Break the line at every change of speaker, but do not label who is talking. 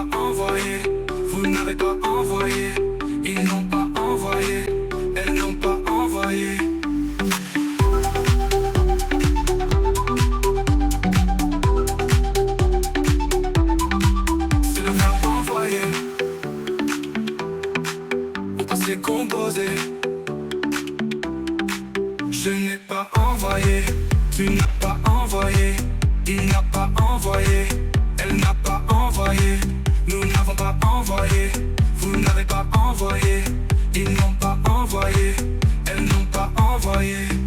pas envoyé, vous n'avez pas envoyé, ils n'ont pas envoyé, elles n'ont pas envoyé. C'est le verbe envoyer. Au passé composé. Je n'ai pas envoyé, tu n'as pas envoyé, il n'a pas envoyé, elle n'a pas envoyé, nous n'avons pas envoyé, vous n'avez pas envoyé, ils n'ont pas envoyé, elles n'ont pas envoyé.